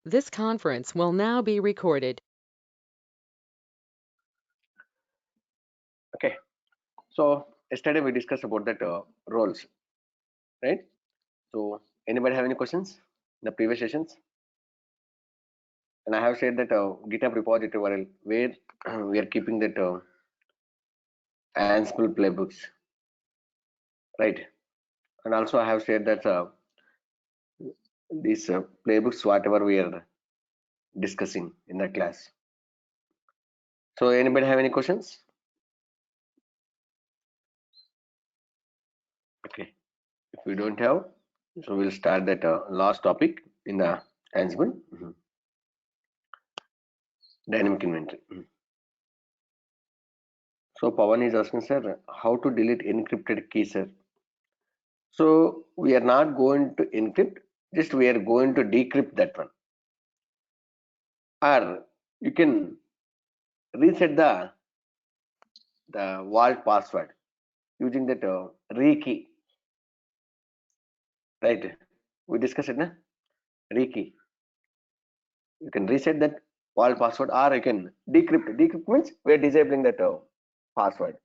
This conference will now be recorded. Okay, so yesterday we discussed about that roles, right? So anybody have any questions in the previous sessions? And I have said that GitHub repository where we are keeping that Ansible playbooks, right? And also I have said that these playbooks, whatever we are discussing in the class. So anybody have any questions? Okay, if we don't have, so we'll start that last topic in the Ansible dynamic inventory. So Pawan is asking, sir, how to delete encrypted key, sir? So we are not going to encrypt, just we are going to decrypt that one. Or you can reset the vault password using that rekey, right? We discussed it, na? Rekey. You can reset that vault password, or you can decrypt. Decrypt means we are disabling that password.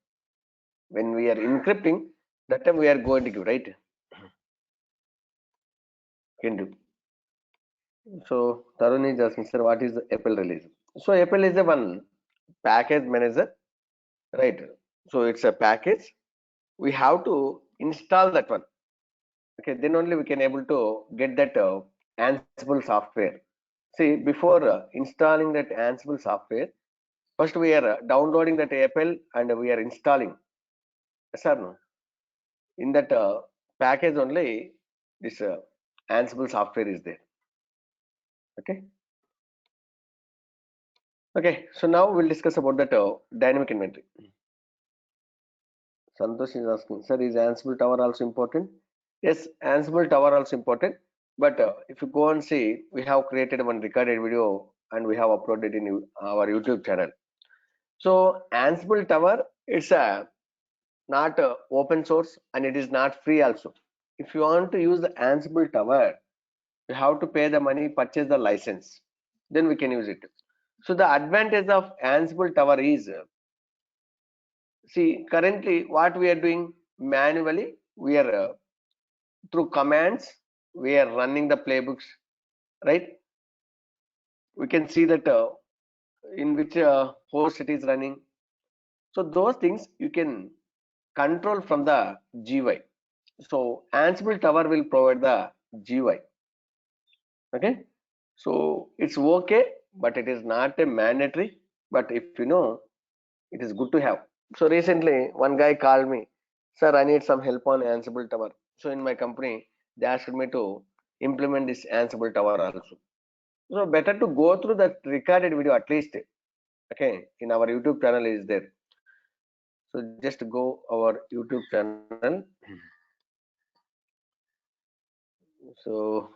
When we are encrypting, that time we are going to give, right? Can do. So Tarun is asking, sir, what is the Apple release? So Apple is the one package manager, right? So it's a package. We have to install that one. Okay, then only we can able to get that Ansible software. See, before installing that Ansible software, first we are downloading that Apple and we are installing. Yes or no? In that package only, this Ansible software is there. Okay. Okay. So now we'll discuss about that dynamic inventory. Santosh is asking, sir, is Ansible Tower also important? Yes, Ansible Tower also important. But if you go and see, we have created one recorded video and we have uploaded in our YouTube channel. So Ansible Tower, it's a not open source and it is not free also. If you want to use the Ansible Tower, you have to pay the money, purchase the license, then we can use it. So the advantage of Ansible Tower is, see, currently what we are doing manually, we are through commands, we are running the playbooks, right? We can see that in which host it is running. So those things you can control from the GUI. So Ansible Tower will provide the GUI. Okay. So it's okay, but it is not a mandatory. But if you know, it is good to have. So recently, one guy called me, sir, I need some help on Ansible Tower. So in my company, they asked me to implement this Ansible Tower also. So better to go through that recorded video at least. Okay, in our YouTube channel is there. So just go our YouTube channel. So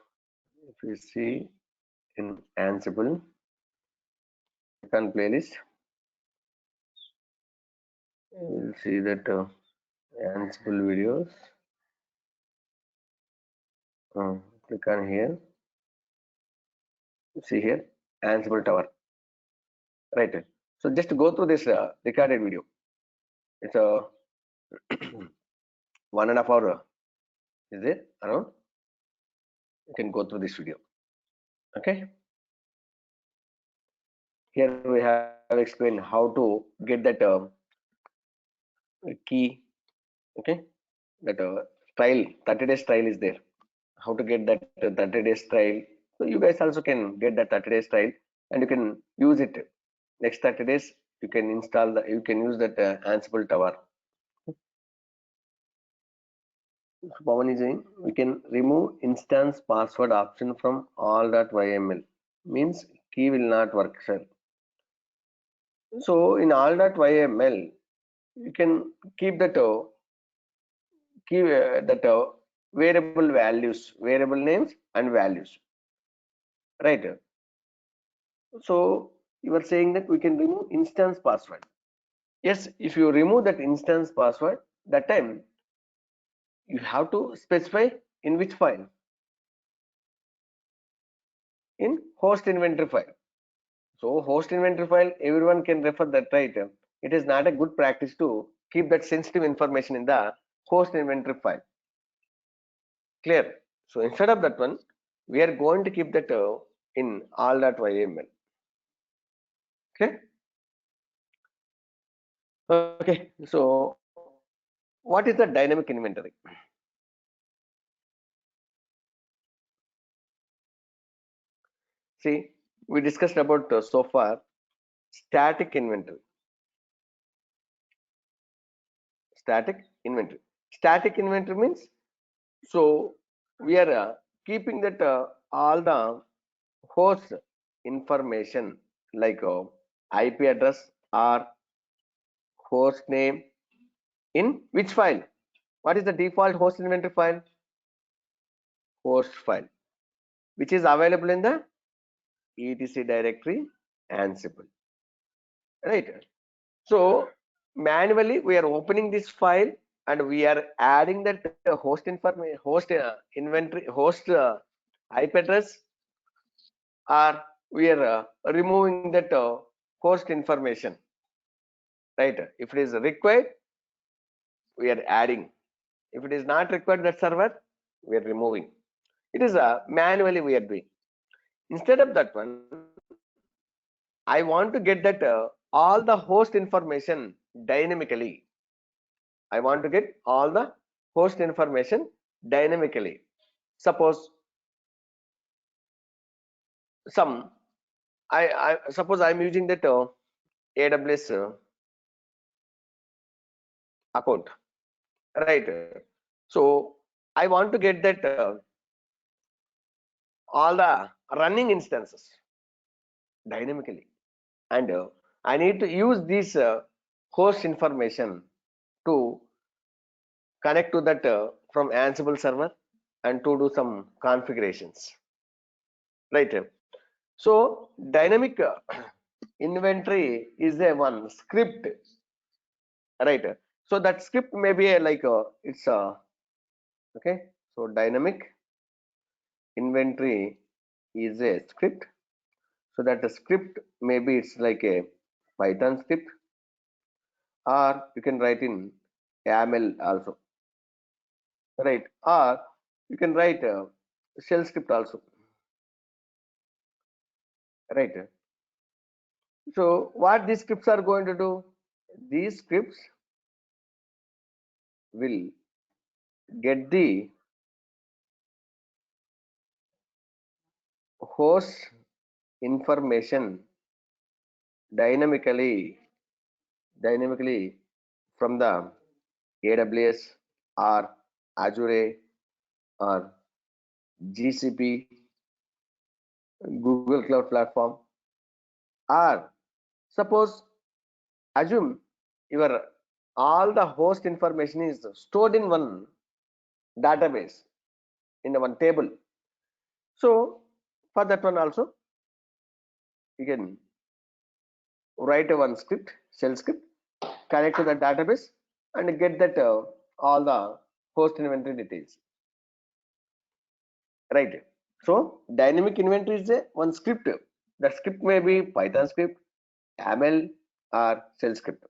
if you see in Ansible, click on playlist, you'll see that Ansible videos. Click on here. See here, Ansible Tower. Right. So just go through this recorded video. It's a 1.5 hour. Is it around? You can go through this video. Okay. Here we have explained how to get that key. Okay. That trial, 30 days trial is there. How to get that 30 days trial. So you guys also can get that 30 days trial and you can use it. Next 30 days, you can install the, you can use that Ansible Tower. Pawan is saying we can remove instance password option from all.yml. Means key will not work, sir. So in all.yml, you can keep that key that variable values, variable names and values, right? So you are saying that we can remove instance password. Yes, if you remove that instance password, that time you have to specify in which file. in host inventory file. So host inventory file, everyone can refer that, right? It is not a good practice to keep that sensitive information in the host inventory file. Clear? So instead of that one, we are going to keep that in all.yml. Okay. Okay. So what is the dynamic inventory? See, we discussed about so far static inventory. Static inventory. Static inventory means, so we are keeping that all the host information like IP address or host name in which file? What is the default host inventory file? Host file, which is available in the etc directory Ansible, right? So manually we are opening this file and we are adding that host information, host inventory, host IP address, or we are removing that host information, right? If it is required, we are adding. If it is not required, that server, we are removing. It is manually we are doing. Instead of that one, I want to get that all the host information dynamically. I want to get all the host information dynamically. Suppose some, I suppose I'm using that AWS account, right? So I want to get that all the running instances dynamically, and I need to use this host information to connect to that from Ansible server and to do some configurations, right? So dynamic inventory is a one script, right? So that script may be a, like it's a, okay. So dynamic inventory is a script. So that the script, maybe it's like a Python script, or you can write in YAML also, right? Or you can write a shell script also, right? So what these scripts are going to do? These scripts will get the host information dynamically from the AWS or Azure or GCP, Google Cloud Platform, or suppose assume your all the host information is stored in one database, in one table. So for that one also you can write a one script, shell script, connect to the database and get that all the host inventory details, right? So dynamic inventory is a one script. That script may be Python script, YAML, or shell script.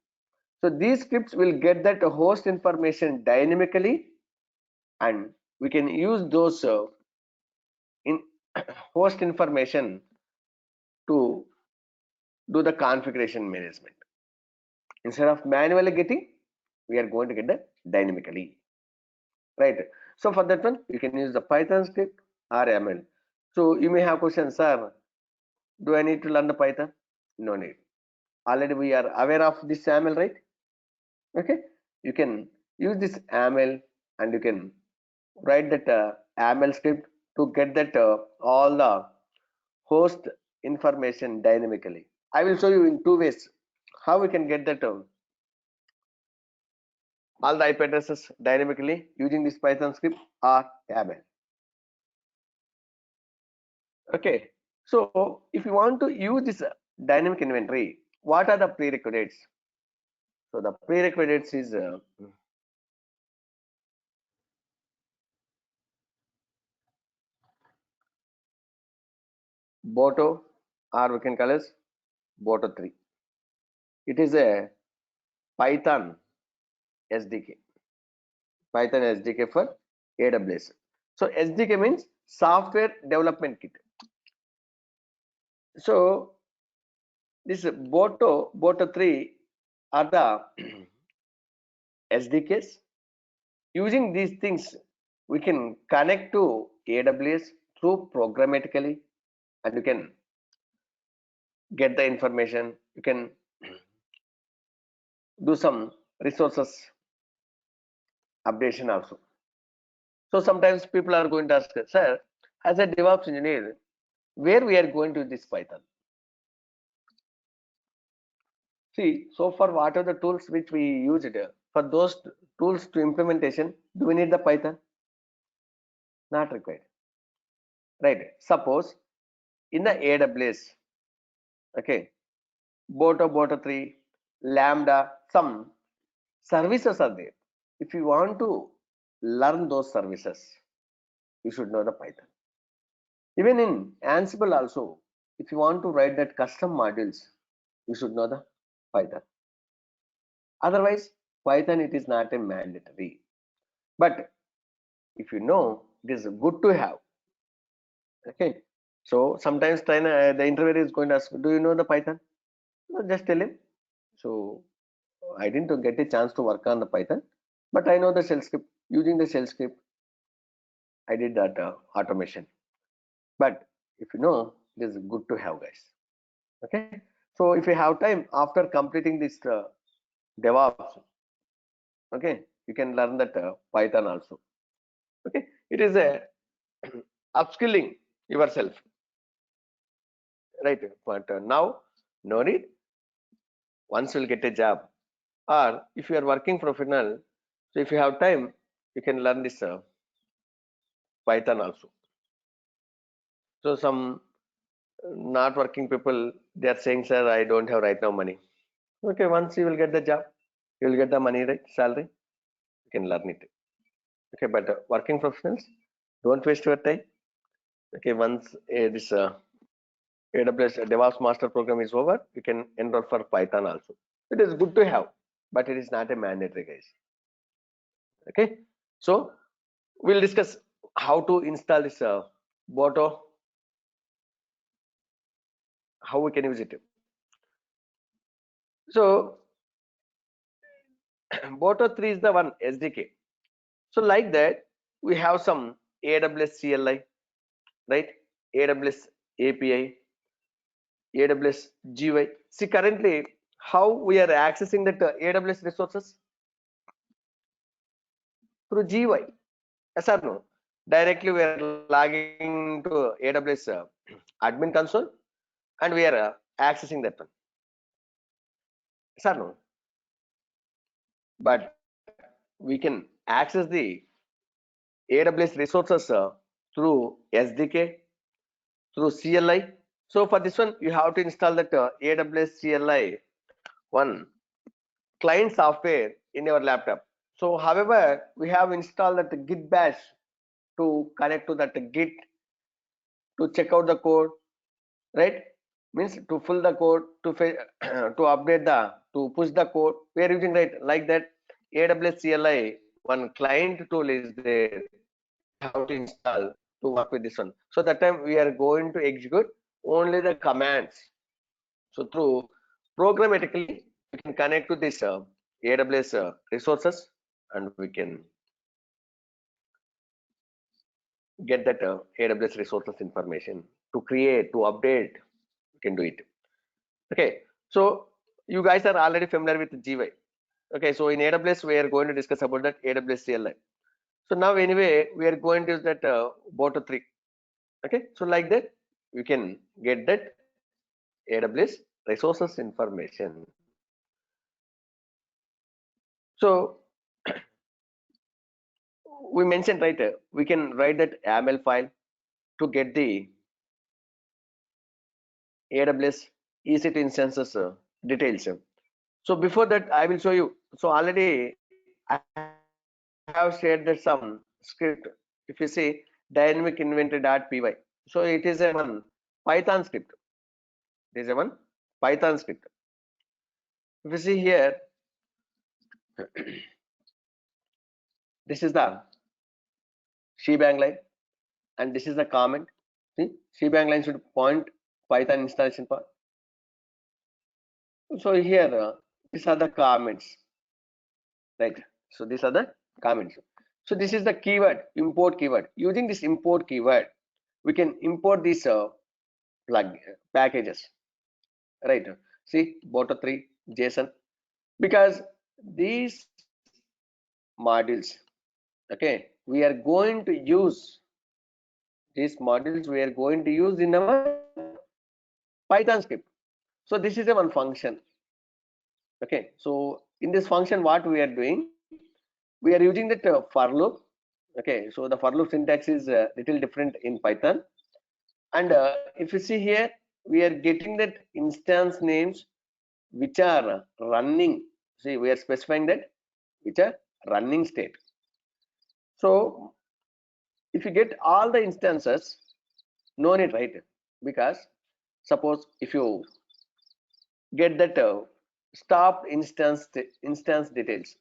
So these scripts will get that host information dynamically, and we can use those in host information to do the configuration management. Instead of manually getting, we are going to get that dynamically, right? So for that one, you can use the Python script or YAML. So you may have questions, sir, do I need to learn the Python? No need. Already we are aware of this YAML, right? Okay, you can use this YAML and you can write that YAML script to get that all the host information dynamically. I will show you in two ways how we can get that all the IP addresses dynamically using this Python script or YAML. Okay, so if you want to use this dynamic inventory, what are the prerequisites? So the prerequisites is Boto, or we can call as Boto 3. It is a Python SDK. Python SDK for AWS. So SDK means software development kit. So this Boto 3 are the SDKs. Using these things, we can connect to AWS through programmatically, and you can get the information. You can do some resources updation also. So sometimes people are going to ask, sir, as a DevOps engineer, where we are going to this Python? See, so far, what are the tools which we used? For those tools to implementation, do we need the Python? Not required, right? Suppose in the AWS, okay, Boto 3, Lambda, some services are there. If you want to learn those services, you should know the Python. Even in Ansible also, if you want to write that custom modules, you should know the Python. Otherwise, Python it is not a mandatory. But if you know, it is good to have. Okay. So sometimes the interviewer is going to ask, do you know the Python? No, just tell him. So I didn't get a chance to work on the Python, but I know the shell script. Using the shell script, I did that automation. But if you know, it is good to have, guys. Okay. So if you have time after completing this DevOps, okay, you can learn that Python also. Okay. It is a upskilling yourself, right? But now, no need. Once you'll get a job, or if you are working professional, so if you have time, you can learn this Python also. So some not working people, they are saying, sir, I don't have right now money. Okay, once you will get the job, you will get the money, right? Salary, you can learn it. Okay, but working professionals, don't waste your time. Okay, once this AWS DevOps Master Program is over, you can enroll for Python also. It is good to have, but it is not a mandatory, guys. Okay, so we'll discuss how to install this Boto, how we can use it. So Boto 3 is the one SDK. So like that, we have some AWS CLI, right? AWS API, AWS GUI. See currently how we are accessing that AWS resources through GUI. Yes or no? Directly we are logging to AWS admin console and we are accessing that one. Yes or no? But we can access the AWS resources through SDK, through CLI. So for this one, you have to install that AWS CLI one client software in your laptop. So however, we have installed that Git bash to connect to that Git to check out the code, right? Means to fill the code, to to update to push the code. We are using right like that. AWS CLI one client tool is there. We have to install to work with this one. So that time we are going to execute only the commands. So through programmatically, we can connect to this AWS resources and we can get that AWS resources information to create, to update, we can do it. Okay, so you guys are already familiar with GUI. Okay, so in AWS, we are going to discuss about that AWS CLI. So now anyway, we are going to use that Boto 3. Okay, so like that, you can get that AWS resources information. So we mentioned right, we can write that YAML file to get the AWS EC2 instances details. So before that, I will show you. So already I have shared that some script. If you see dynamic inventory.py, so it is a one Python script. This is one Python script. If you see here, this is the shebang line, and this is the comment. See, shebang line should point Python installation part. So here, these are the comments, right? So these are the comments. So this is the keyword, import keyword. Using this import keyword, we can import these plug packages, right? See, bottom 3 JSON, because these modules, okay, we are going to use these modules. We are going to use in our Python script. So this is a one function. Okay, so in this function, what we are doing, we are using that for loop. Okay, so the for loop syntax is little different in Python. And if you see here, we are getting that instance names which are running. See, we are specifying that which are running state. So if you get all the instances, no need, right? Because suppose if you get that stopped instance details,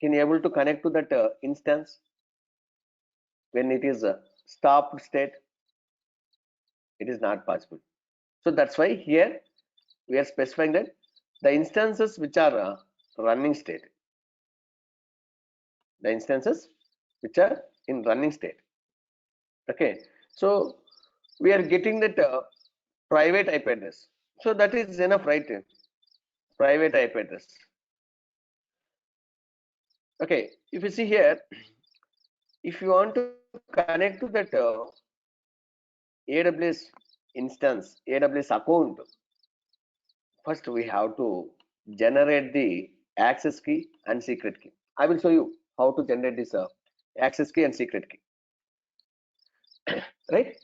can you able to connect to that instance when it is a stopped state? It is not possible. So that's why here we are specifying that the instances which are running state, the instances which are in running state. Okay, so we are getting that private IP address. So that is enough, right? Private IP address. Okay, if you see here, if you want to connect to that AWS instance, AWS account, first we have to generate the access key and secret key. I will show you how to generate this access key and secret key, right?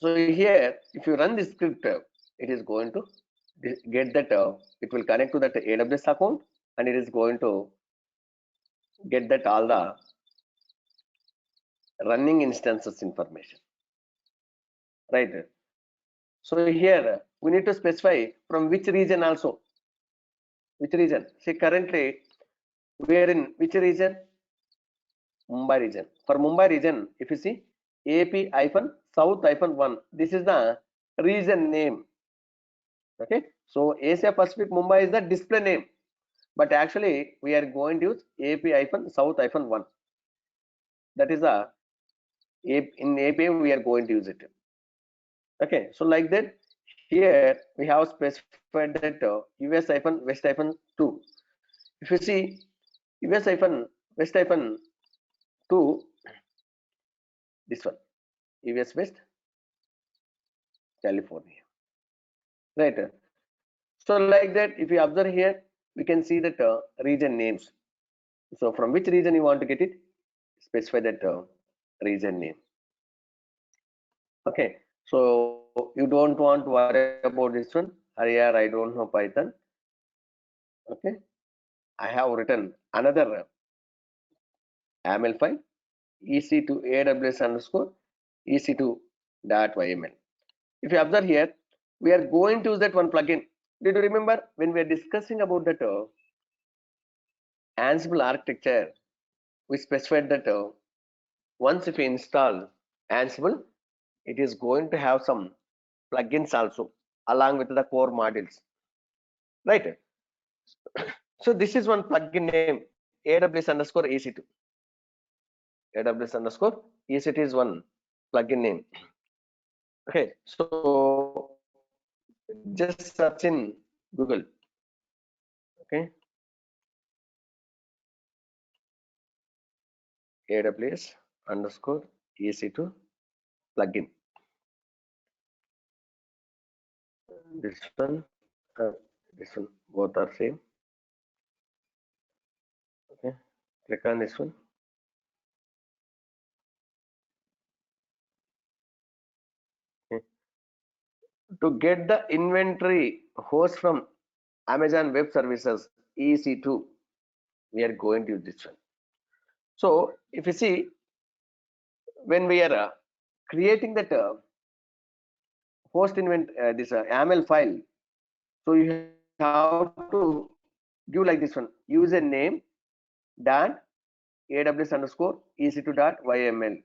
So here, if you run this script, it is going to get that it will connect to that AWS account, and it is going to get that all the running instances information, right? So here we need to specify from which region also. Which region? See, currently we are in which region? Mumbai region. For Mumbai region, if you see AP-South-1, this is the region name. Okay, so Asia Pacific Mumbai is the display name, but actually we are going to use AP-South-1. That is the in API we are going to use it. Okay, so like that, here we have specified that US-West-2. If you see US-West-2, this one, US West California, right? So like that, if you observe here, we can see that region names. So from which region you want to get it, specify that region name. Okay, so you don't want to worry about this one. Here I don't know Python. Okay, I have written another YAML file, ec2 aws underscore ec2.yml. If you observe here, we are going to use that one plugin. Did you remember when we are discussing about that Ansible architecture? We specified that once if you install Ansible, it is going to have some plugins also along with the core modules, right? So this is one plugin name aws underscore ec2. aws underscore ec2 is one plugin name. Okay, so just search in Google. Okay, aws underscore ec2 plugin. This one, this one, both are same. Okay, click on this one. Okay. To get the inventory host from Amazon Web Services EC2, we are going to use this one. So if you see, when we are creating that host invent this YAML file. So you have to give like this one, user name dot aws underscore ec2 dot yml,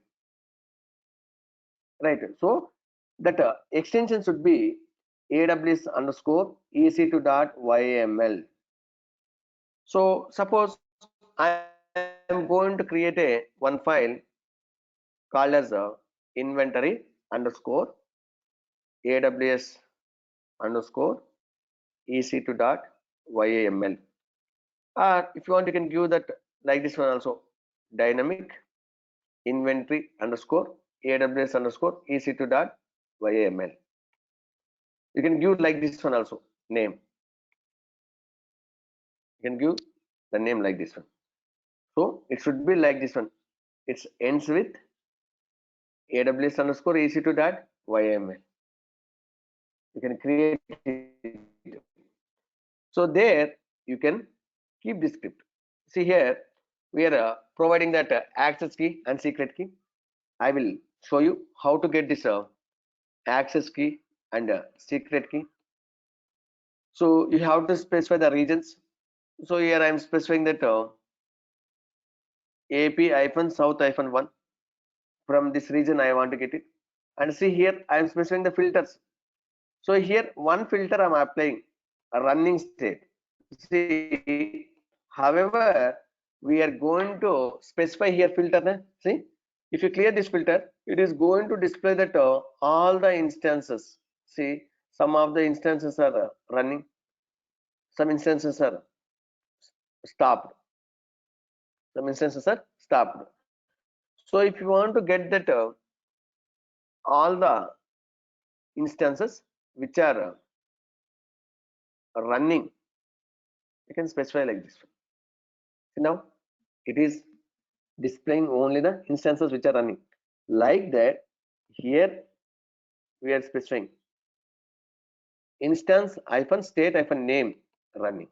right? So that extension should be aws underscore ec2 dot yml. So suppose I am going to create a one file called as inventory underscore aws underscore ec2 dot yml, or if you want you can give that like this one also, dynamic inventory underscore aws underscore ec2 dot yml. You can give like this one also, name. You can give the name like this one. So it should be like this one. It ends with aws underscore ec2 dot yml. You can create it. So there you can keep the script. See here we are providing that access key and secret key. I will show you how to get this access key and secret key. So you have to specify the regions. So here I am specifying that AP-South-1. From this region I want to get it. And see here I am specifying the filters. So here one filter I am applying, a running state. See, however, we are going to specify here filter. See, if you clear this filter, it is going to display that all the instances. See, some of the instances are running, some instances are stopped, some instances are stopped. So if you want to get that all the instances which are running, you can specify like this. See now, it is displaying only the instances which are running. Like that, here we are specifying instance hyphen state hyphen name running.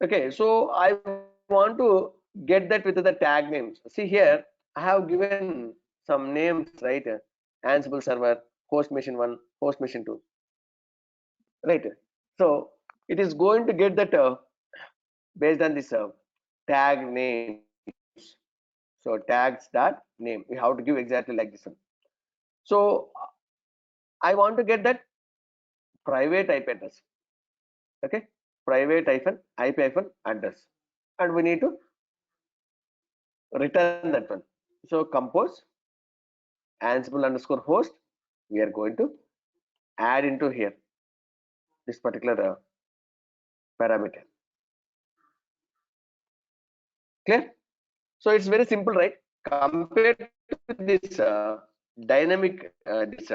Okay, so I want to get that with the tag names. See here, I have given some names, right? Ansible server, host machine 1, host machine 2, right? So it is going to get that based on this tag names. So tags dot name, we have to give exactly like this one. So I want to get that private IP address. Okay, private hyphen IP hyphen address, and we need to return that one. So compose Ansible underscore host, we are going to add into here this particular parameter. Clear? So it's very simple, right? Compared to this dynamic this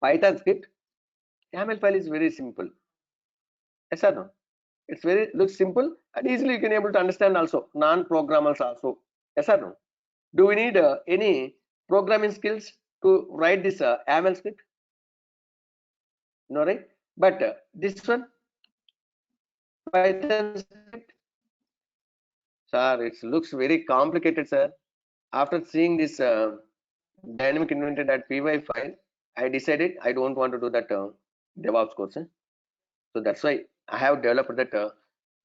Python script, YAML file is very simple. Yes or no? It's very looks simple and easily you can able to understand also non-programmers also. Yes or no? Do we need any programming skills to write this YAML script? No, right? But this one Python script, sir, it looks very complicated, sir. After seeing this dynamic inventory.py file, I decided I don't want to do that DevOps course. So that's why I have developed that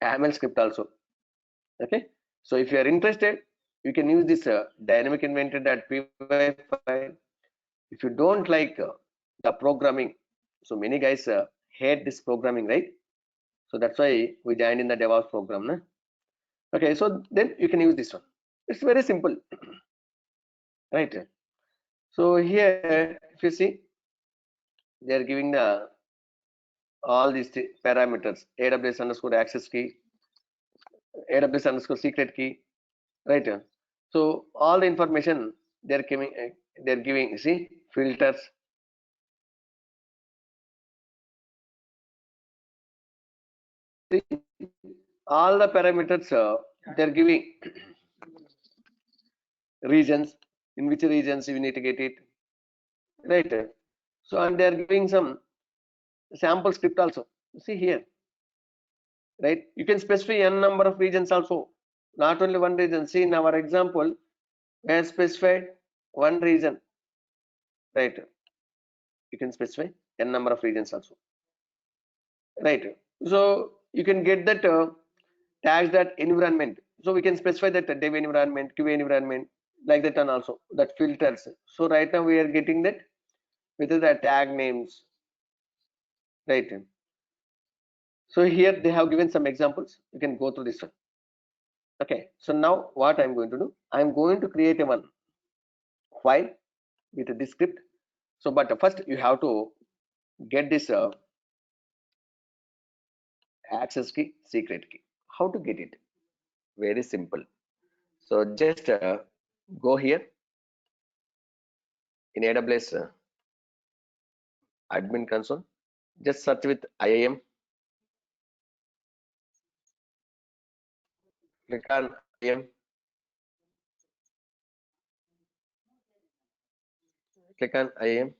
YAML script also. Okay. So if you are interested, you can use this dynamic inventory.py file. If you don't like the programming, so many guys hate this programming, right? So that's why we joined in the DevOps program. Na? Okay, so then you can use this one. It's very simple, right? So here, if you see, they are giving the all these parameters: AWS underscore access key, AWS underscore secret key, right? So all the information they're giving. They're giving. See filters. See, all the parameters they're giving regions, in which regions you need to get it, right? So and they're giving some sample script also. See here, right? You can specify n number of regions also, not only one region. See in our example, we have specified one region, right? You can specify n number of regions also, right? So you can get that tags that environment. So we can specify that dev environment, QA environment, like that, and also that filters. So right now we are getting that with the tag names, right? So here they have given some examples. You can go through this one. Okay. So now what I'm going to do, I'm going to create a one file with this script. So, but first you have to get this access key, secret key. How to get it? Very simple. So just go here in AWS admin console. Just search with IAM. Click on IAM. Click on IAM.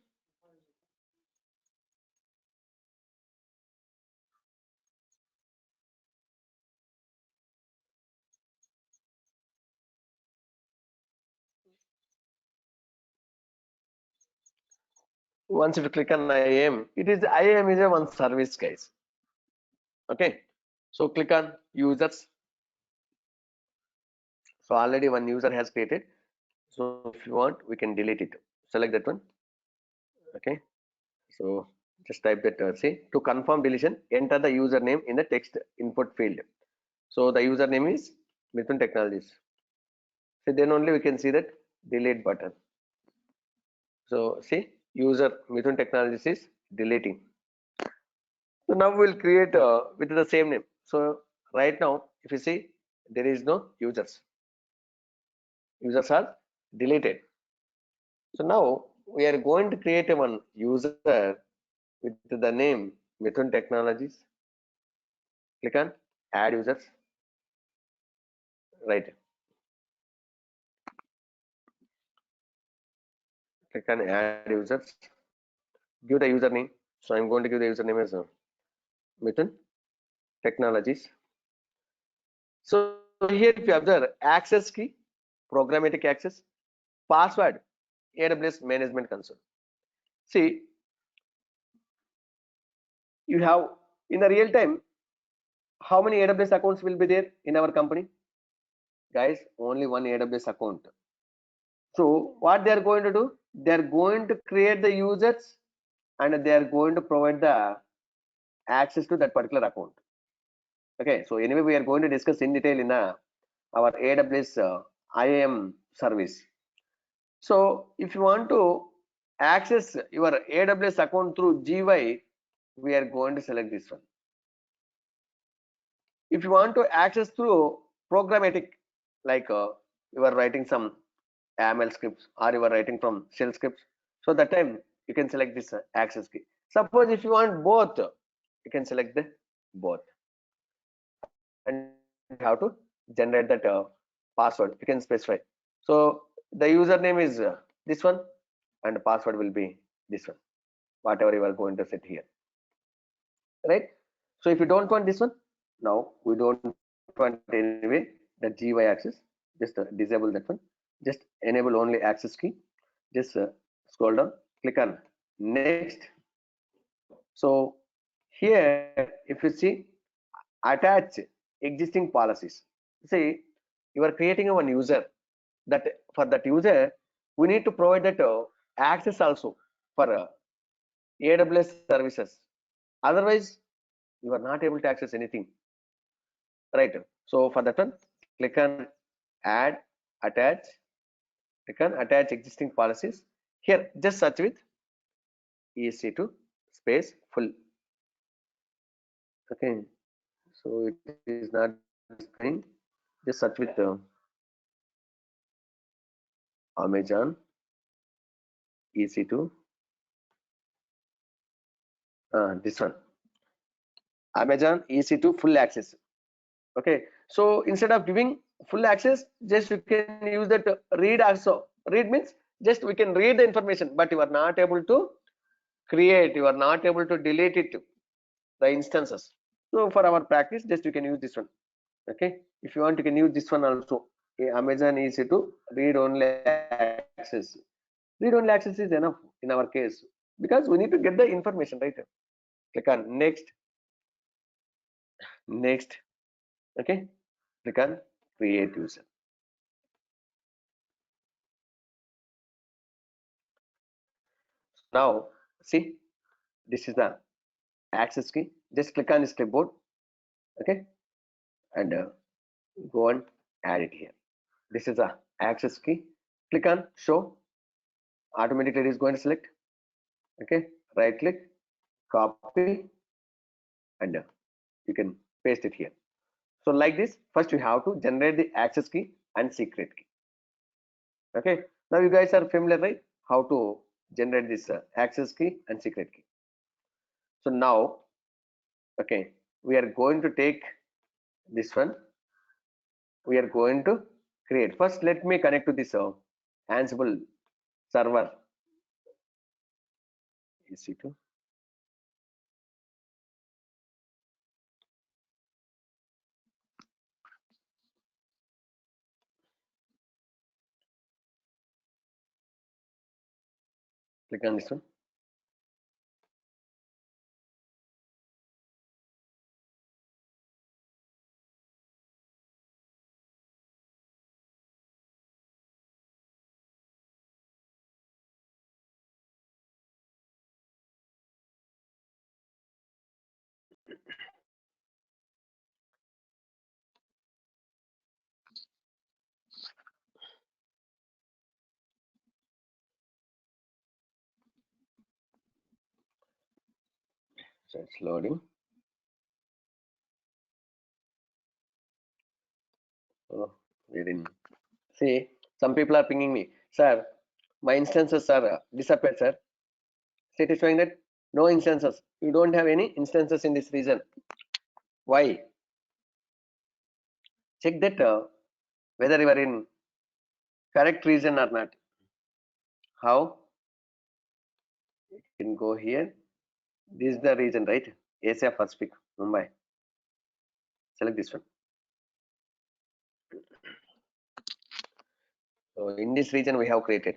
Once you click on IAM, it is IAM is a one service, guys. Okay. So click on users. So already one user has created. So if you want, we can delete it. Select that one. Okay. So just type that. See, to confirm deletion, enter the username in the text input field. So the username is Mithun Technologies. So then only we can see that delete button. So see, user Mithun Technologies is deleting. So now we'll create with the same name. So right now, if you see, there is no users. Users are deleted. So now we are going to create a one user with the name Mithun Technologies. Click on add users. Right. Click on add users. Give the username. So I'm going to give the username as Mithun Technologies. So here if you observe access key, programmatic access, password, AWS management console. See, you have in the real time, how many AWS accounts will be there in our company? Guys, only one AWS account. So what they are going to do? They are going to create the users and they are going to provide the access to that particular account. Okay, so anyway, we are going to discuss in detail in our AWS IAM service. So if you want to access your AWS account through GUI, we are going to select this one. If you want to access through programmatic, like you are writing some AML scripts or you are writing from shell scripts, so that time you can select this access key. Suppose if you want both, you can select the both, and you have to generate that password. You can specify. So the username is this one, and the password will be this one, whatever you are going to set here, right? So if you don't want this one, now we don't want anyway the GUI access, just disable that one, just enable only access key. Just scroll down, click on next. So here if you see attach existing policies, see you are creating a one user, that for that user we need to provide that access also for AWS services, otherwise you are not able to access anything, right? So for that one, click on add, attach, click on attach existing policies. Here just search with EC2 space full. Okay, so it is not screen. Just search with Amazon EC2. This one, Amazon EC2 full access. Okay, so instead of giving full access, just you can use that read also. Read means just we can read the information, but you are not able to create, you are not able to delete it, the instances. So for our practice, just you can use this one. Okay, if you want, you can use this one also. Amazon is to read only access. Read only access is enough in our case because we need to get the information, right? Click on next, next. Okay, click on create user. Now see, this is the access key. Just click on this clipboard. Okay, and go and add it here. This is the access key. Click on show. Automatically it is going to select. Okay, right click, copy, and you can paste it here. So like this, first you have to generate the access key and secret key. Okay, now you guys are familiar, right? How to generate this access key and secret key. So now, okay, we are going to take this one. We are going to create. First, let me connect to this Ansible server. EC2. Click on this one. So it's loading. Oh, we didn't see. Some people are pinging me, sir. My instances are disappeared, sir. So it is showing that no instances. You don't have any instances in this region. Why? Check that whether you are in correct region or not. How? You can go here. This is the region, right? Asia Pacific, Mumbai. Select this one. So in this region we have created.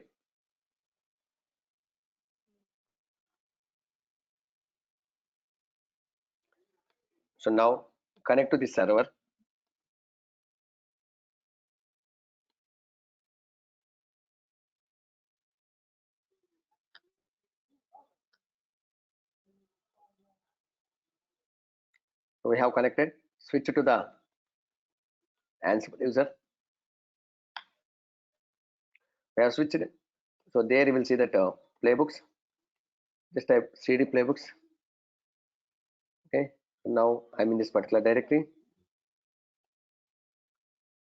So now connect to the server. So we have connected. Switch to the Ansible user. We have switched. So there you will see that playbooks. Just type cd playbooks. Okay. So now I'm in this particular directory.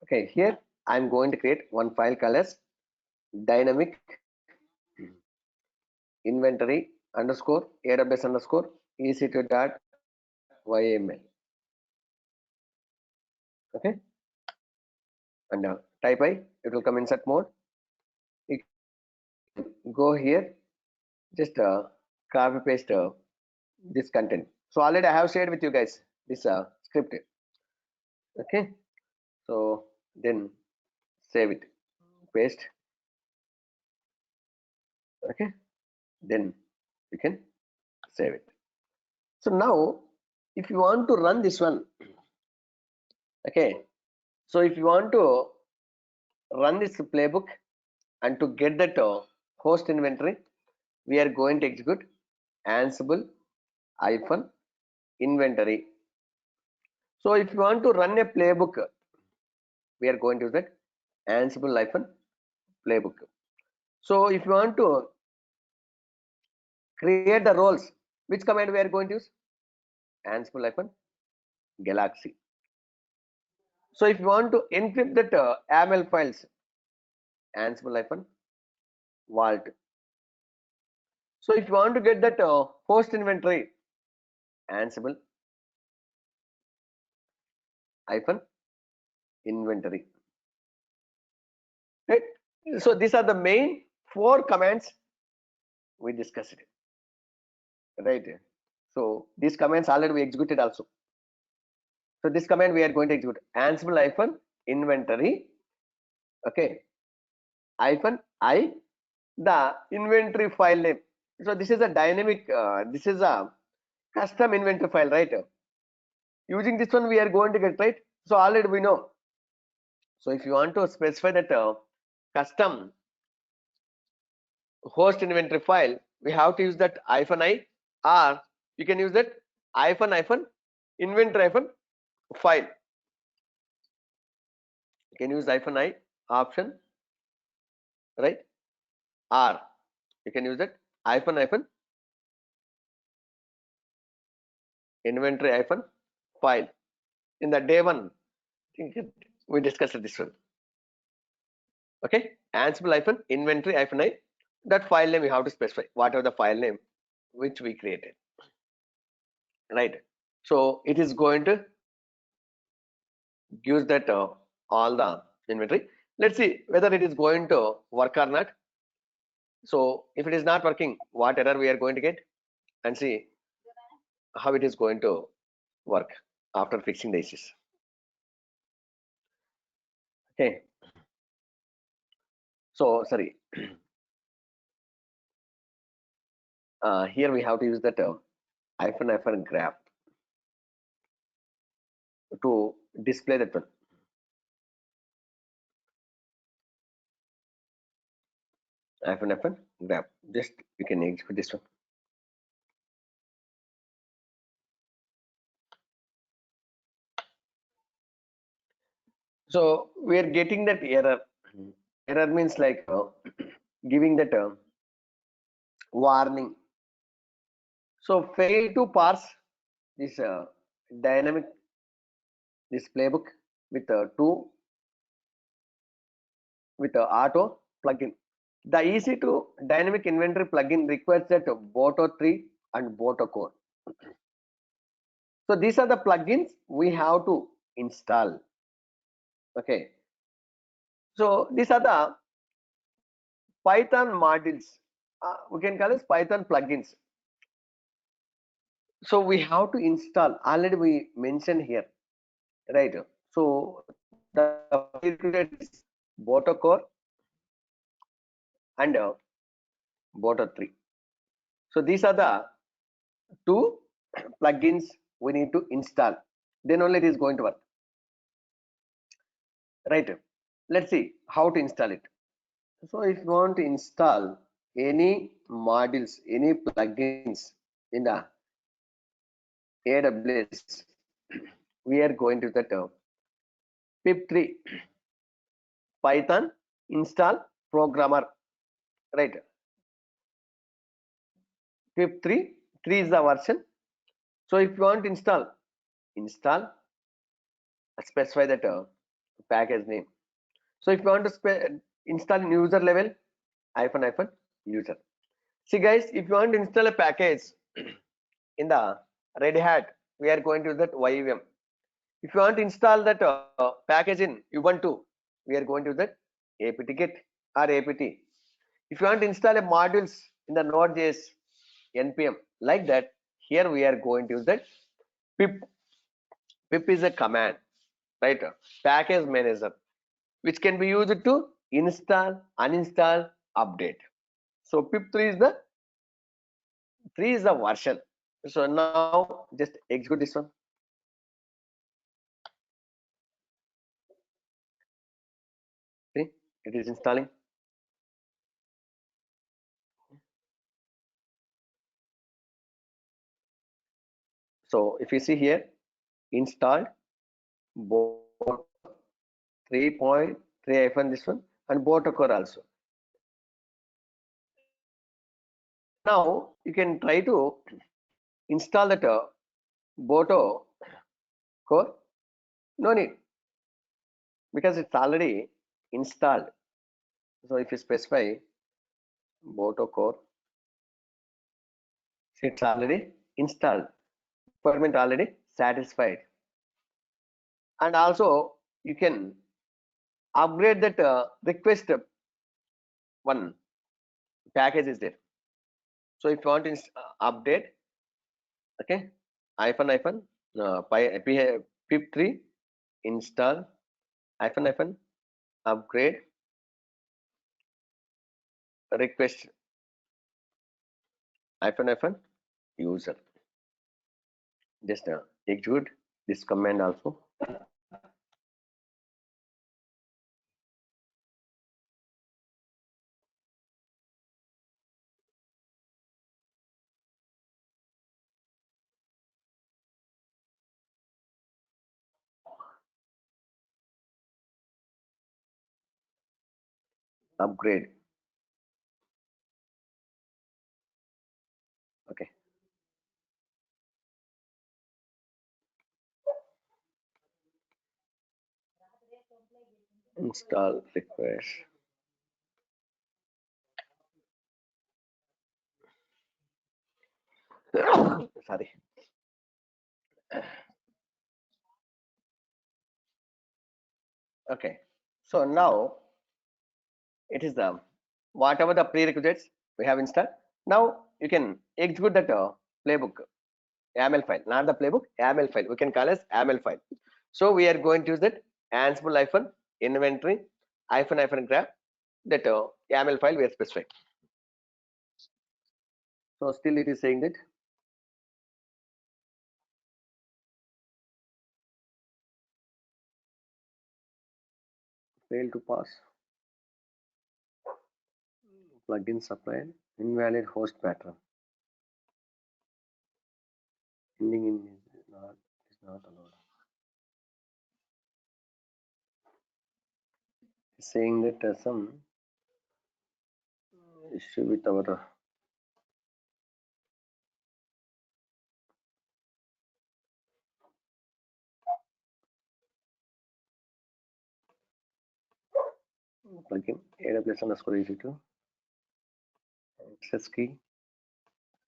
Okay. Here I'm going to create one file called as dynamic inventory underscore aws underscore ec2 dot yml. Okay, and type I, it will come insert mode. You go here, just copy paste this content. So already I have shared with you guys this script. Okay, so then save it, paste. Okay, then you can save it. So now if you want to run this one, okay, so if you want to run this playbook and to get that host inventory, we are going to execute Ansible hyphen inventory. So if you want to run a playbook, we are going to use that Ansible hyphen playbook. So if you want to create the roles, which command we are going to use? Ansible hyphen galaxy. So if you want to encrypt that YAML files, Ansible hyphen vault. So if you want to get that host inventory, Ansible hyphen inventory. Right? So these are the main 4 commands we discussed. Right? So these commands already we executed also. So this command we are going to execute Ansible hyphen inventory Okay, hyphen I, the inventory file name. So this is a dynamic, this is a custom inventory file, right? Using this one we are going to get, right? So already we know. So if you want to specify that custom host inventory file, we have to use that hyphen I, or you can use that hyphen inventory file. You can use hyphen I option, right? Or you can use that hyphen inventory file. In the day one, we discussed this one. Okay, Ansible inventory I. That file name you have to specify whatever the file name which we created, right? So it is going to use that all the inventory. Let's see whether it is going to work or not. So if it is not working, what error we are going to get, and see how it is going to work after fixing the issues. Okay. So sorry. Here we have to use that hyphen graph to display that one. Hyphen graph. Just you can execute this one. So we are getting that error. Error means like giving that warning. So fail to parse this dynamic this playbook with two with auto plugin. The easy to dynamic inventory plugin requires that Boto 3 and Boto core. So these are the plugins we have to install. Okay. So these are the Python modules. We can call this Python plugins. So we have to install. Already we mentioned here, right? So the Boto core and Boto 3. So these are the two plugins we need to install. Then only it is going to work. Right. Let's see how to install it. So if you want to install any modules, any plugins in the AWS, we are going to the pip3 Python install programmer, right? pip3 3 is the version. So if you want to install, specify that package name. So if you want to install in user level, hyphen user. See guys, if you want to install a package in the Red Hat, we are going to use that YUM. If you want to install that package in Ubuntu, we are going to use that apt-get or apt. If you want to install a modules in the Node.js npm, like that, here we are going to use that pip. Pip is a command, right? Package manager, which can be used to install, uninstall, update. So pip3 is the 3 is the version. So now just execute this one. See, it is installing. So if you see here, installed both 3.3 this one and core also. Now you can try to install that Boto core. No need, because it's already installed. So if you specify Boto core, it's already installed. Requirement already satisfied. And also you can upgrade that request one package is there. So if you want to update, okay, pip3 install upgrade request -, user. Just execute this command also. Upgrade. Okay. Install request. Sorry. Okay. So now it is the whatever the prerequisites we have installed. Now you can execute that playbook YAML file, not the playbook, YAML file. We can call as YAML file. So we are going to use that Ansible inventory graph, that YAML file we are specifying. So still it is saying that fail to pass, plugin supplied, invalid host pattern, ending in is not allowed. It's saying that some issue with our plugin AWS underscore EC2 access key,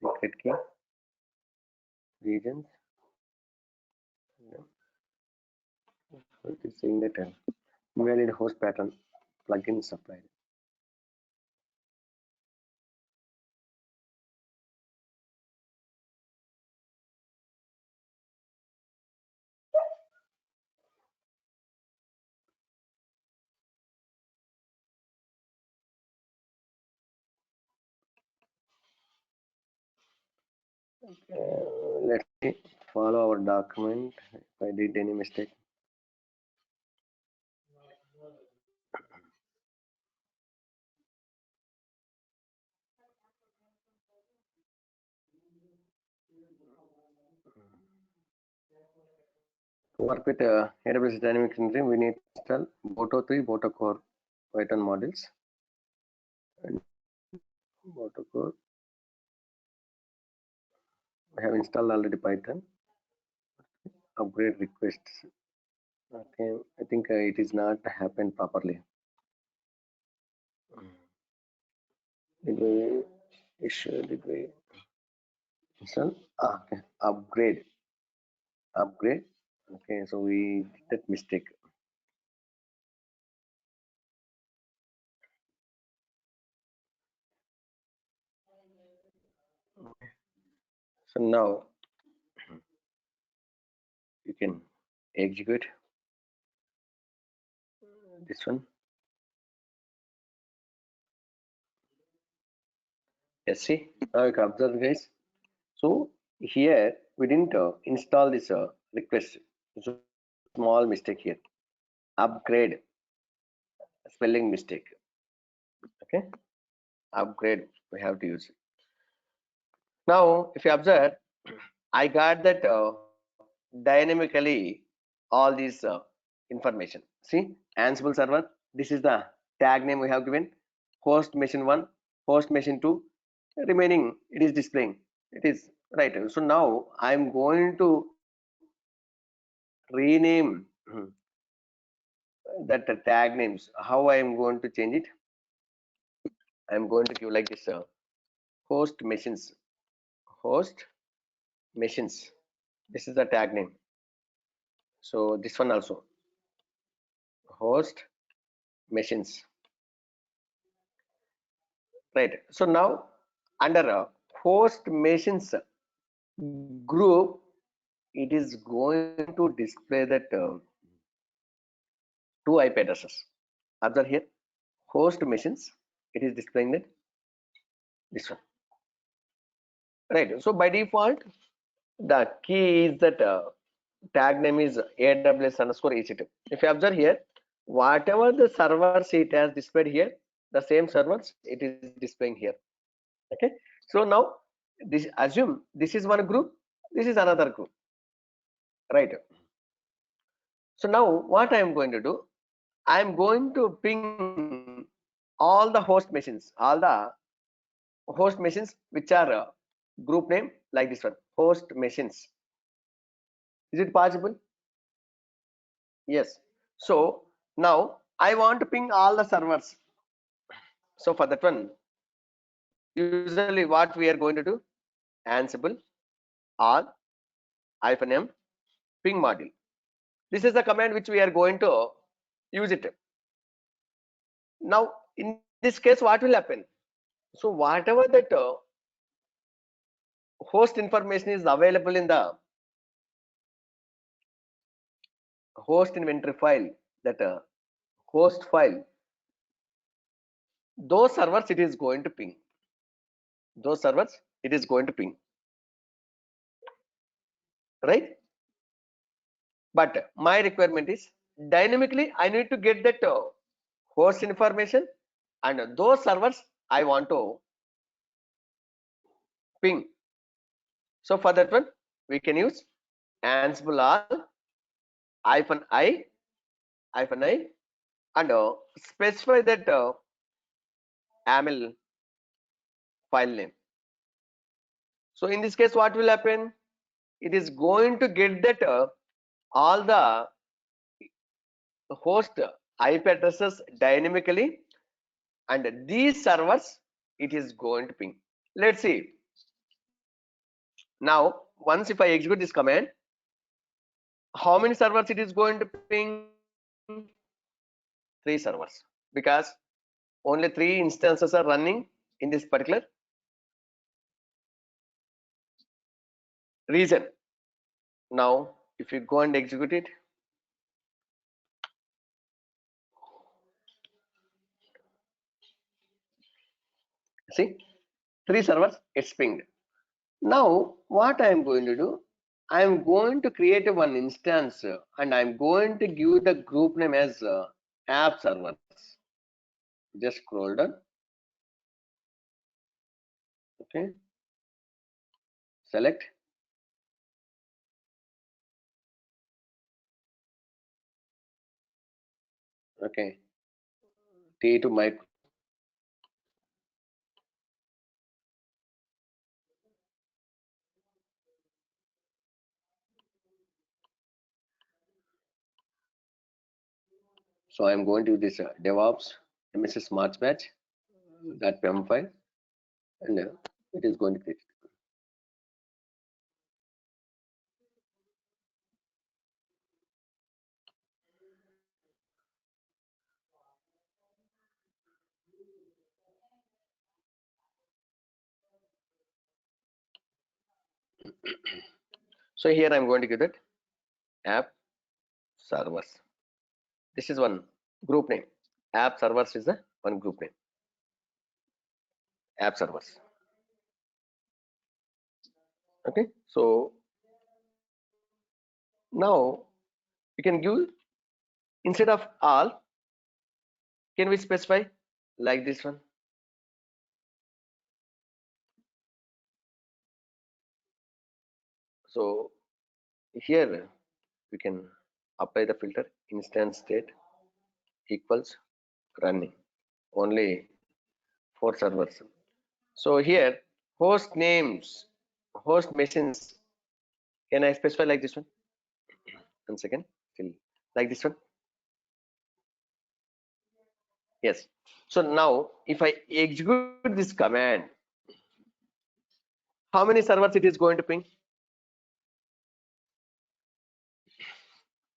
secret key, regions. So it is saying that invalid host pattern, plugin supplied. Let's see, follow our document. If I did any mistake, to work with AWS Dynamics Engine, we need to install Boto 3, Boto Core Python modules, and Boto Core. We have installed already Python. Upgrade requests. Okay, I think it is not happened properly. Did we issue? Did we install? Okay, upgrade. Okay, so we did that mistake. So now you can execute this one. Yes, see, now you can observe, guys. So here we didn't install this request. So small mistake here. Upgrade, spelling mistake. Okay, upgrade we have to use. Now if you observe, I got that dynamically all these information. See, Ansible server. This is the tag name we have given. Host machine 1, host machine 2. Remaining it is displaying. It is right. So now I'm going to rename that tag names. How I am going to change it? I am going to give like this: host machines. Host machines. This is the tag name. So this one also host machines. Right. So now under host machines group, it is going to display that two IP addresses. Observe here, host machines. It is displaying that this one, right? So by default, the key is that tag name is AWS underscore EC2. If you observe here, whatever the servers it has displayed here, the same servers it is displaying here. Okay. So now this assume this is one group, this is another group, right? So now what I am going to do, I am going to ping all the host machines, which are group name like this one, host machines. Is it possible? Yes. So now I want to ping all the servers. So for that one, usually what we are going to do, Ansible all -m ping module. This is the command which we are going to use it. Now in this case, what will happen? So whatever that host information is available in the host inventory file, that host file, those servers it is going to ping. Those servers it is going to ping, right? But my requirement is dynamically I need to get that host information, and those servers I want to ping. So for that one, we can use Ansible all -i and specify that AML file name. So in this case, what will happen? It is going to get that all the host IP addresses dynamically, and these servers it is going to ping. Let's see. Now, once if I execute this command, how many servers it is going to ping? 3 servers, because only 3 instances are running in this particular region. Now, if you go and execute it, see, 3 servers it's pinged. Now, what I am going to do, I am going to create a one instance and I am going to give the group name as app servers. Just scroll down. Okay. Select. Okay. T to my. So I am going to do this DevOps MSS Smart Batch that PEM file, and it is going to create. So here I am going to give that app servers. This is one group name. App servers is the one group name. App servers. Okay. So now you can give, instead of all, can we specify like this one? So here we can apply the filter instance state equals running, only 4 servers. So here host names, host machines, can I specify like this one? One second, still like this one. Yes. So now if I execute this command, how many servers it is going to ping?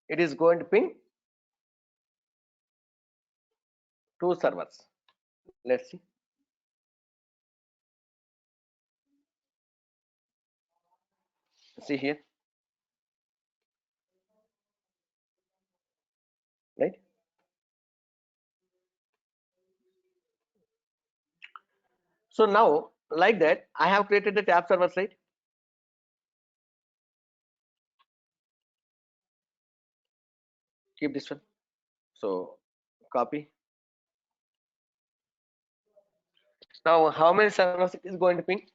It is going to ping 2 servers. Let's see. See here, right? So now like that I have created the tab server, right? Keep this one. So copy. Now how many servers it is going to ping?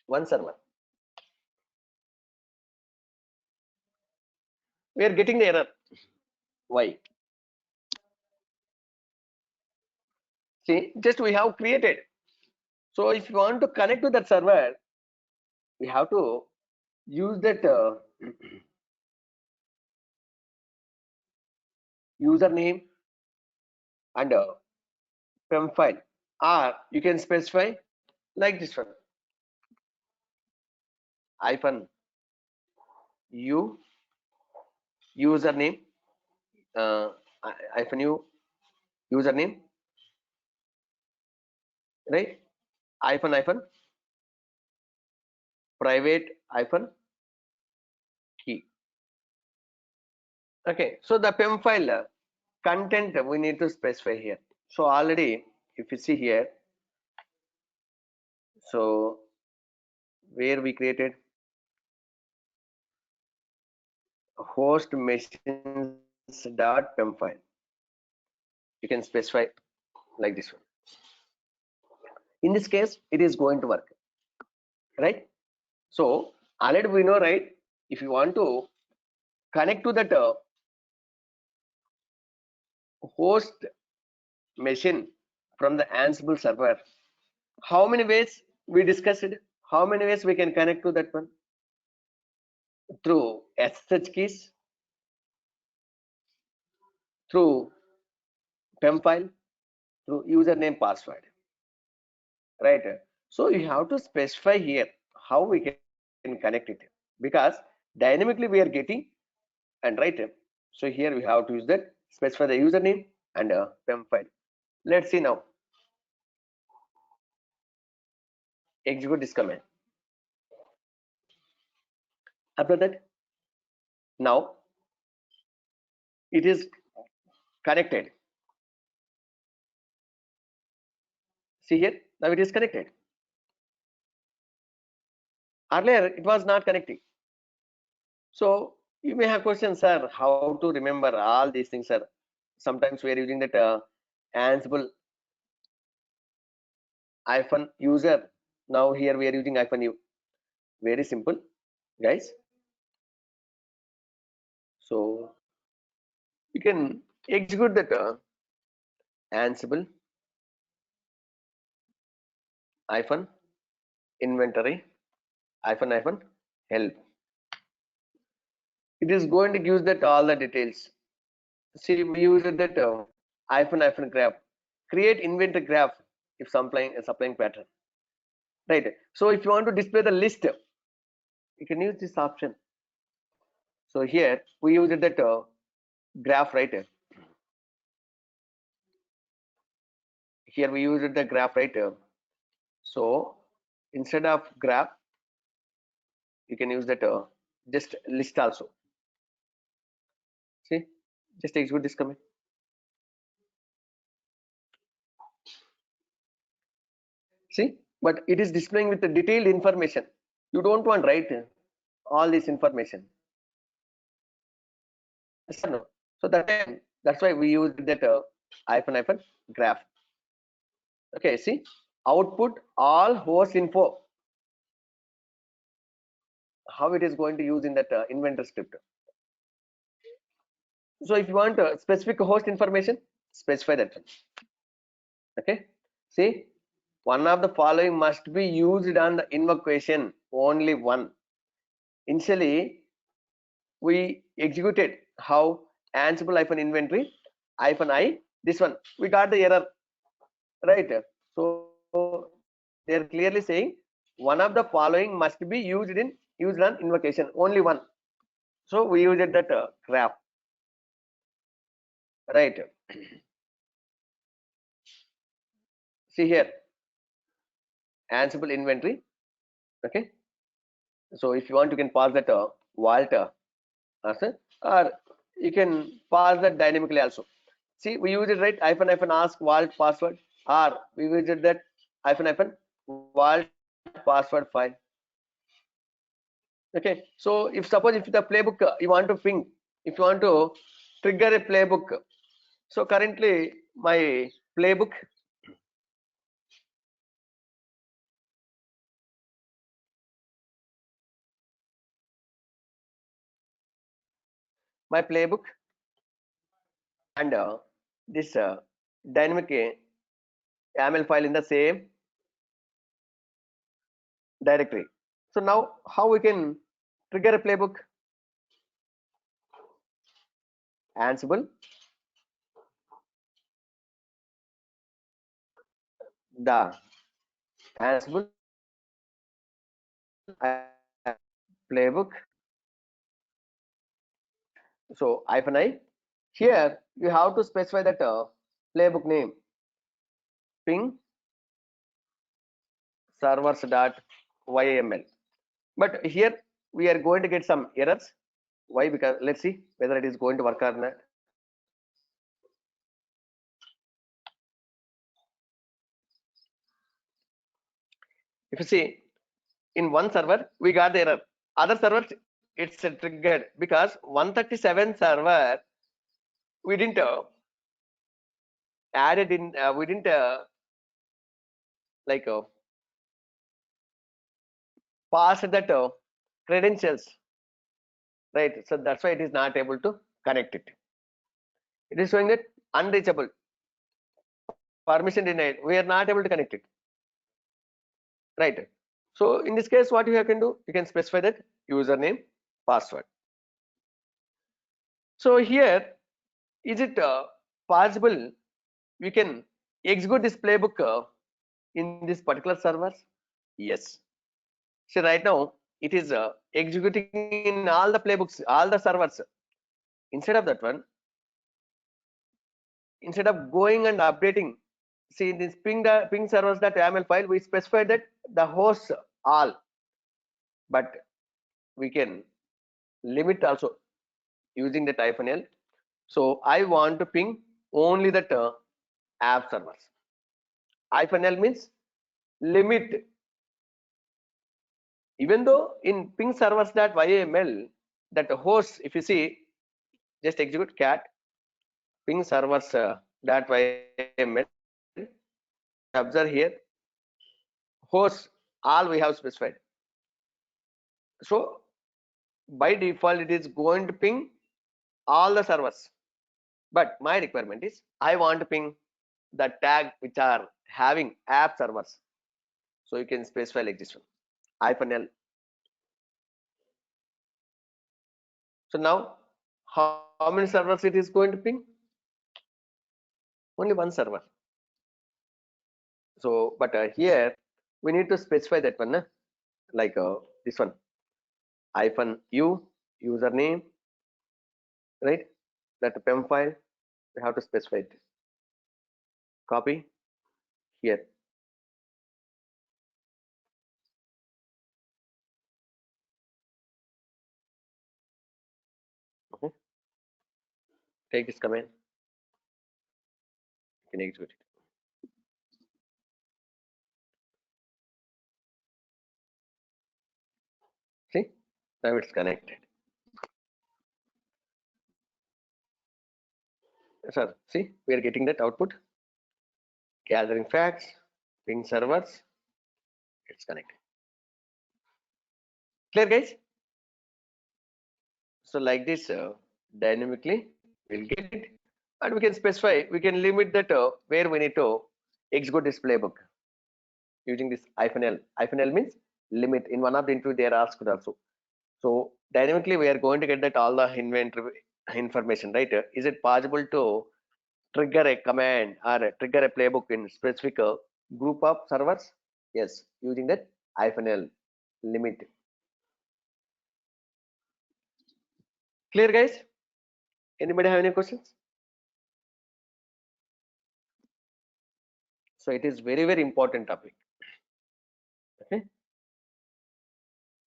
One server. We are getting the error. Why? See, just we have created. So if you want to connect to that server, we have to use that username and pem file, or you can specify like this one, hyphen u username, uh, hyphen u username, right? Hyphen private hyphen key. Okay, so the pem file content we need to specify here. So already if you see here, so where we created host machines dot pem file, you can specify like this one. In this case it is going to work, right? So already we know, right? If you want to connect to that host machine from the Ansible server, how many ways we discussed it? How many ways we can connect to that one? Through SSH keys, through pem file, through username password, right? So you have to specify here how we can connect it, because dynamically we are getting, and right. So here we have to use that, specify the username and pem file. Let's see now. Execute this command. After that, now it is connected. See here, now it is connected. Earlier it was not connecting. So you may have questions, sir, how to remember all these things, sir? Sometimes we are using that Ansible hyphen user. Now here we are using hyphen u. Very simple, guys. So you can execute that Ansible hyphen inventory hyphen help. It is going to use that all the details. See, we use that hyphen graph. Create inventory graph if supplying pattern. Right. So if you want to display the list, you can use this option. So here we use that graph, right? Here we use the graph, right? So instead of graph, you can use that just list also. See, just execute this command. See, but it is displaying with the detailed information. You don't want to write all this information. Yes or no? So that's why we use that hyphen graph. Okay, see, output all host info. How it is going to use in that inventor script. So if you want specific host information, specify that one. Okay, see, one of the following must be used on the invocation, only one. Initially we executed how Ansible hyphen inventory hyphen I, this one we got the error, right? So they are clearly saying one of the following must be used on invocation, only one. So we used that graph, right? See here, Ansible inventory. Okay, so if you want, you can pass that vault answer, or you can pass that dynamically also. See, we use it, right? Hyphen hyphen ask vault password, or we use it that hyphen hyphen vault password file. Okay, so if suppose if the playbook you want to ping, if you want to trigger a playbook, so currently my playbook, and this dynamic YAML file in the same directory. So now how we can trigger a playbook? Ansible, the Ansible playbook. So hyphen I. Here you have to specify that playbook name ping servers.yml. But here we are going to get some errors. Why? Because let's see whether it is going to work or not. If you see in one server we got the error, other servers it's triggered because 137 server we didn't added in we didn't like pass that credentials, right? So that's why it is not able to connect it. It is showing that unreachable, permission denied, we are not able to connect it, right? So in this case what you can do, you can specify that username password. So here is it possible we can execute this playbook in this particular server? Yes. So right now it is executing in all the playbooks, all the servers. Instead of that one, instead of going and updating, see in this ping servers that YAML file, we specified that the hosts all, but we can limit also using the hyphen L. So I want to ping only that app servers. Hyphen L means limit. Even though in ping servers.yml that host, if you see, just execute cat ping servers.yml. Observe here, hosts all we have specified. So by default it is going to ping all the servers, but my requirement is I want to ping the tag which are having app servers. So you can specify like this one, hyphen L. So now how many servers it is going to ping? Only one server. So but here we need to specify that one, like this one, hyphen U username, right? That PEM file we have to specify it. Copy here. Okay. Take this command. You can execute it. See, now it's connected. Sir, see, we are getting that output. Gathering facts, ping servers, it's connected. Clear, guys? So like this, dynamically we'll get it, and we can specify, we can limit that where we need to execute this playbook using this hyphen L. Hyphen L means limit. In one of the interview they are asked also. So dynamically we are going to get that all the inventory information, right? Is it possible to trigger a command or trigger a playbook in specific group of servers? Yes, using that hyphen L limit. Clear, guys? Anybody have any questions? So it is very important topic. Okay.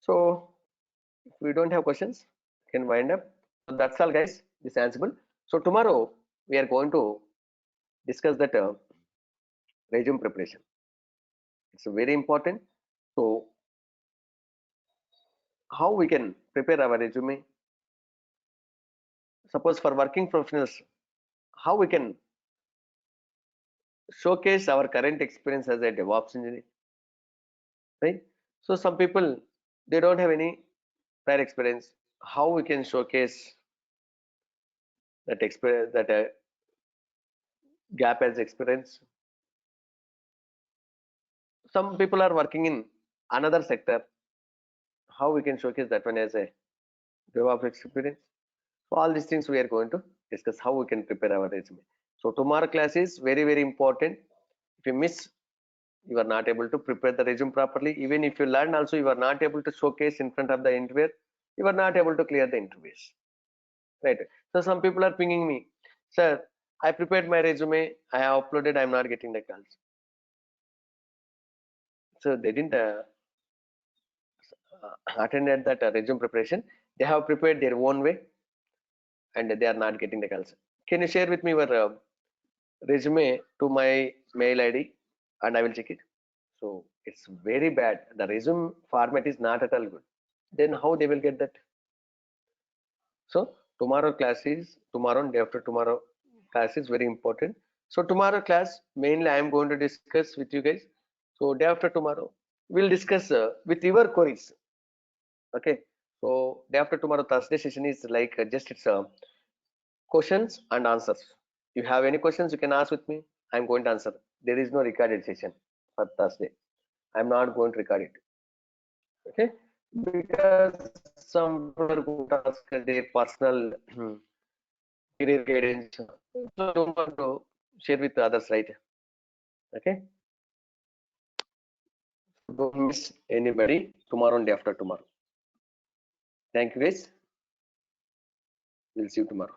So if we don't have questions, we can wind up. So that's all, guys. This Ansible. So tomorrow we are going to discuss that resume preparation. It's very important. So how we can prepare our resume? Suppose for working professionals, how we can showcase our current experience as a DevOps engineer, right? So some people, they don't have any prior experience. How we can showcase that experience, that gap as experience? Some people are working in another sector. How we can showcase that one as a DevOps experience? So all these things we are going to discuss how we can prepare our resume. So tomorrow class is very very important. If you miss, you are not able to prepare the resume properly. Even if you learn also, you are not able to showcase in front of the interviewer. You are not able to clear the interviews, right? So some people are pinging me, sir, I prepared my resume, I have uploaded, I'm not getting the calls. So they didn't attended that resume preparation. They have prepared their own way and they are not getting the calls. Can you share with me your resume to my mail ID and I will check it? So it's very bad. The resume format is not at all good. Then how they will get that? So tomorrow class is tomorrow and day after tomorrow class is very important. So tomorrow class mainly I am going to discuss with you guys. So day after tomorrow we'll discuss with your queries. Okay. So day after tomorrow Thursday session is like just it's questions and answers. You have any questions you can ask with me. I'm going to answer. There is no recorded session for Thursday. I'm not going to record it. Okay, because some people are going to ask their personal career guidance. So I don't want to share with others, right? Okay, don't miss anybody tomorrow and day after tomorrow. Thank you guys. We'll see you tomorrow.